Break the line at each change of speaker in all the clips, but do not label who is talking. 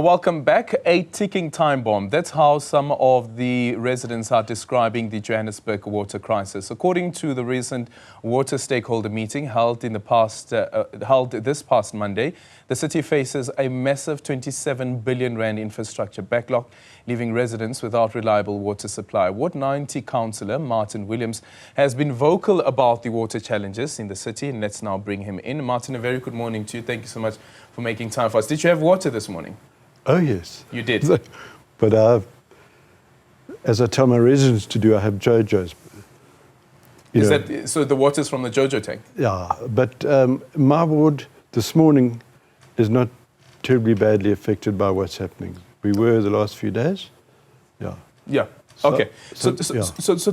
Welcome back. A ticking time bomb. That's how some of the residents are describing the Johannesburg water crisis. According to the recent water stakeholder meeting held this past Monday, the city faces a massive 27 billion rand infrastructure backlog, leaving residents without reliable water supply. Ward 90 councillor Martin Williams has been vocal about the water challenges in the city, and let's now bring him in. Martin, a very good morning to you. Thank you so much for making time for us. Did you have water this morning?
Oh, yes.
You did?
But as I tell my residents to do, I have JoJo's.
So the water's from the JoJo tank?
Yeah, but my ward this morning is not terribly badly affected by what's happening. We were the last few days. Yeah.
Yeah. Okay. So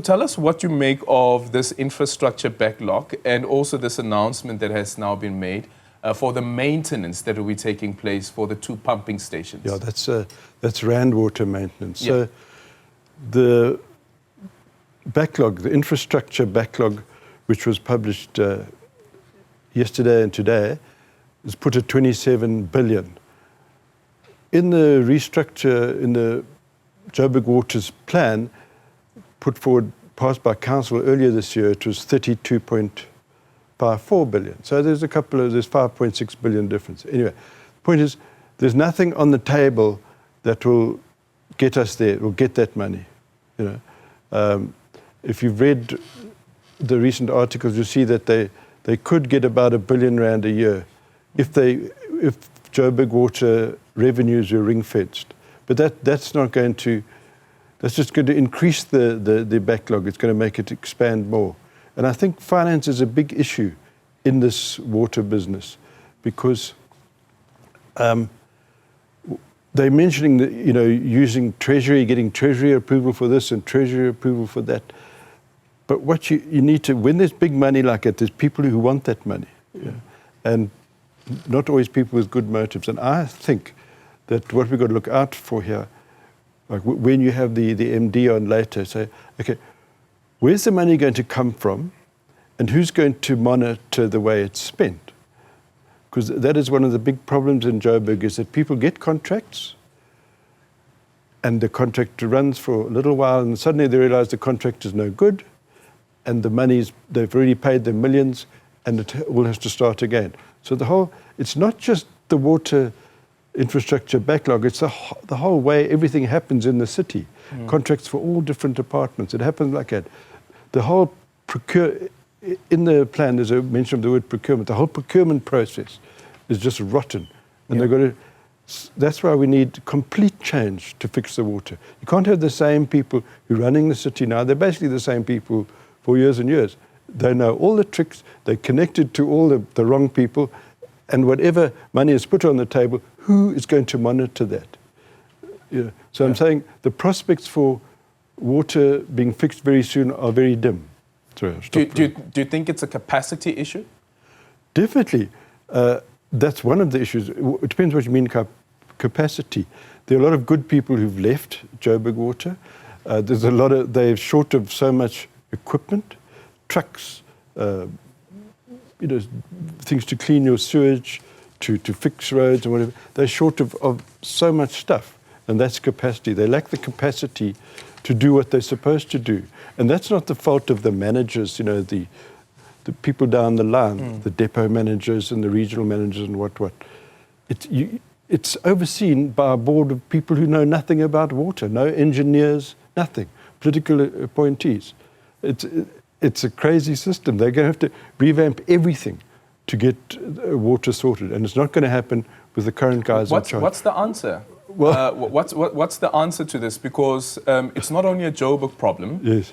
tell us what you make of this infrastructure backlog and also this announcement that has now been made for the maintenance that will be taking place for the 2 pumping stations.
Yeah, that's Rand water maintenance.
Yeah.
So the backlog, the infrastructure backlog, which was published yesterday and today, is put at 27 billion. In the restructure, in the Joburg Waters plan, put forward, passed by council earlier this year, it was 32.54 billion. So there's there's 5.6 billion difference. Anyway, the point is, there's nothing on the table that will get us there, will get that money. If you've read the recent articles, you see that they could get about R1 billion a year if Joburg water revenues are ring-fenced. But that's just going to increase the backlog. It's going to make it expand more. And I think finance is a big issue in this water business because they're mentioning that, using Treasury, getting Treasury approval for this and Treasury approval for that. But what you need to, when there's big money like that, there's people who want that money. Yeah. And not always people with good motives. And I think that what we've got to look out for here, like when you have the MD on later, say, okay, where's the money going to come from and who's going to monitor the way it's spent? Because that is one of the big problems in Joburg, is that people get contracts and the contract runs for a little while and suddenly they realize the contract is no good and the money's, they've already paid them millions and it all has to start again. So it's not just the water infrastructure backlog, it's the whole way everything happens in the city. Contracts for all different departments, it happens like that. The whole in the plan there's a mention of the word procurement. The whole procurement process is just rotten. And that's why we need complete change to fix the water. You can't have the same people who are running the city now. They're basically the same people for years and years. They know all the tricks, they're connected to all the wrong people, and whatever money is put on the table, who is going to monitor that? So I'm saying the prospects for water being fixed very soon are very dim. Sorry,
do you think it's a capacity issue? Definitely.
That's one of the issues. It depends what you mean capacity. There are a lot of good people who've left Joburg Water. They're short of so much equipment, trucks, things to clean your sewage, to fix roads and whatever. They're short of so much stuff, and that's capacity. They lack the capacity to do what they're supposed to do. And that's not the fault of the managers, the people down the line, the depot managers and the regional managers and what. It's overseen by a board of people who know nothing about water, no engineers, nothing, political appointees. It's a crazy system. They're going to have to revamp everything to get water sorted, and it's not going to happen with the current guys in charge.
What's the answer? Well, what's the answer to this? Because it's not only a Joburg problem.
Yes.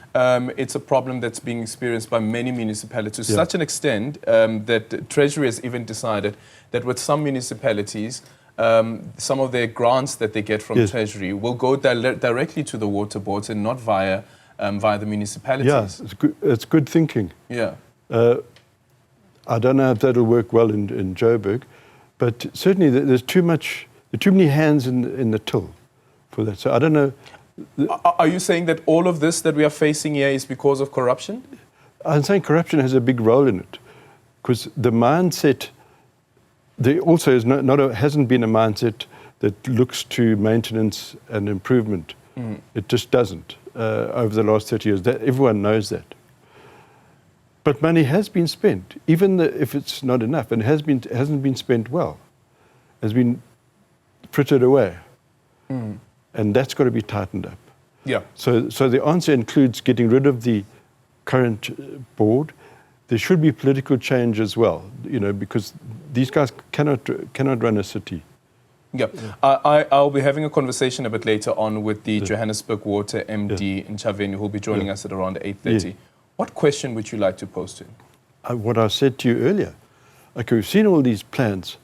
It's a problem that's being experienced by many municipalities to such an extent that Treasury has even decided that with some municipalities, some of their grants that they get from Treasury will go directly to the water boards and not via the municipalities.
Yes, it's good thinking.
Yeah.
I don't know if that'll work well in Joburg, but certainly there's too many hands in the till for that. So I don't know.
Are you saying that all of this that we are facing here is because of corruption?
I'm saying corruption has a big role in it, because the mindset, there also hasn't been a mindset that looks to maintenance and improvement. It just doesn't over the last 30 years. Everyone knows that. But money has been spent, even if it's not enough, and hasn't been spent well, has been frittered away. And that's got to be tightened up.
Yeah.
So the answer includes getting rid of the current board. There should be political change as well, because these guys cannot run a city.
Yeah, I'll be having a conversation a bit later on with the Johannesburg Water MD in Chaveni, who will be joining us at around 8:30.
Yeah.
What question would you like to pose to him?
What I said to you earlier. Okay, we've seen all these plans.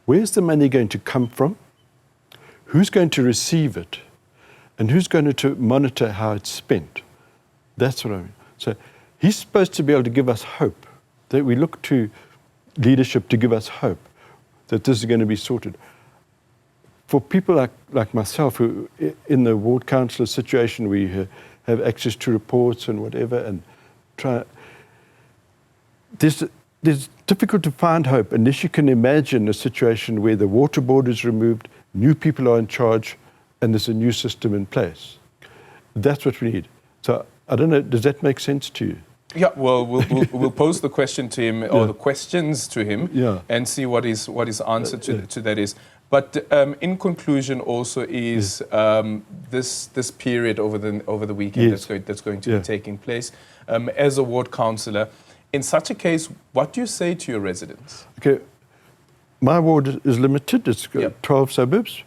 Where's the money going to come from? Who's going to receive it? And who's going to monitor how it's spent? That's what I mean. So he's supposed to be able to give us hope, that we look to leadership to give us hope that this is going to be sorted. For people like myself, who in the ward councillor situation, we have access to reports and whatever, and there's difficult to find hope unless you can imagine a situation where the water board is removed, new people are in charge, and there's a new system in place. That's what we need. So I don't know, does that make sense to you?
Yeah, well, we'll pose the question to him, or the questions to him, and see what his answer to that is. But in conclusion, also is this period over the weekend that's going to be taking place. As a ward councillor, in such a case, what do you say to your residents? Okay,
my ward is limited. It's got 12 suburbs.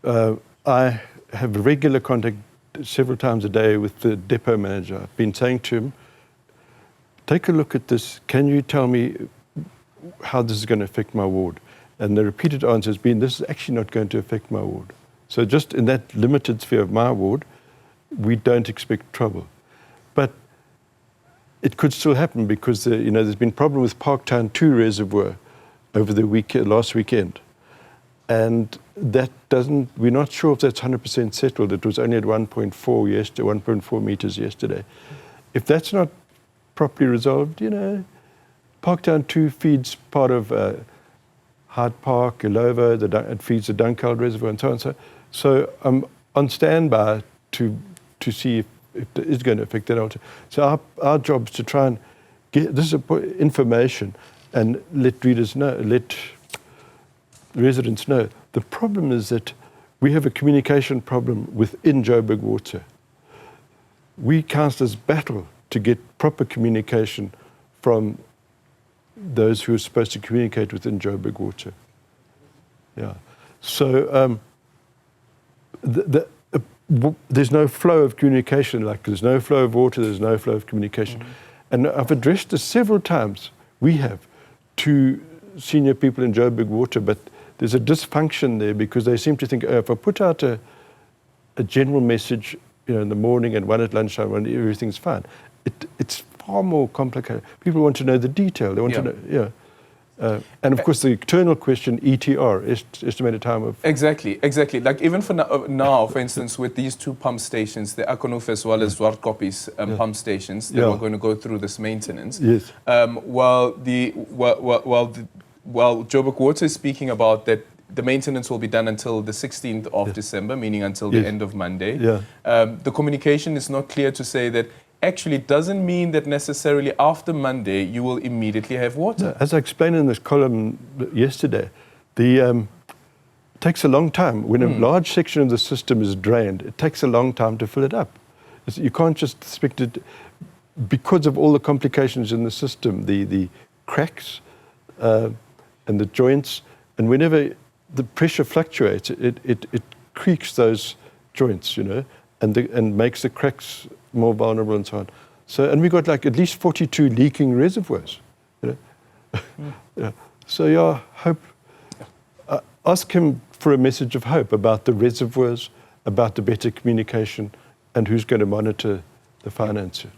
I have regular contact several times a day with the depot manager. I've been saying to him, take a look at this. Can you tell me how this is going to affect my ward? And the repeated answer has been, this is actually not going to affect my ward. So just in that limited sphere of my ward, we don't expect trouble. But it could still happen because there's been a problem with Parktown 2 reservoir over the last weekend. And that we're not sure if that's 100% settled. It was only at 1.4 meters yesterday. If that's not properly resolved, Parktown 2 feeds part of Hyde Park, Illovo, it feeds the Dunkeld Reservoir and so on. So I'm on standby to see if it is going to affect that altar. So our job is to try and get this information and let residents know. The problem is that we have a communication problem within Joburg Water. We councillors battle to get proper communication from those who are supposed to communicate within Joburg Water. Yeah. So there's no flow of communication, like there's no flow of water, there's no flow of communication. And I've addressed this several times, to senior people in Joburg Water, but there's a dysfunction there because they seem to think, if I put out a general message in the morning and one at lunchtime, when everything's fine, it's far more complicated. People want to know the detail. They want to know, and of course the eternal question, ETR, estimated time of...
Exactly. Like even for now, for instance, with these two pump stations, the Akonuf as well as Zwartkopies pump stations, that are going to go through this maintenance.
Yes.
While Joburg Water is speaking about that the maintenance will be done until the 16th of December, meaning until the end of Monday.
Yeah.
The communication is not clear to say that actually doesn't mean that necessarily after Monday you will immediately have water.
As I explained in this column yesterday, it takes a long time. When a large section of the system is drained, it takes a long time to fill it up. You can't just expect it, because of all the complications in the system, the cracks and the joints, and whenever the pressure fluctuates, it creaks those joints, and makes the cracks more vulnerable and so on. So, and we got at least 42 leaking reservoirs. So hope. Ask him for a message of hope about the reservoirs, about the better communication, and who's going to monitor the finances.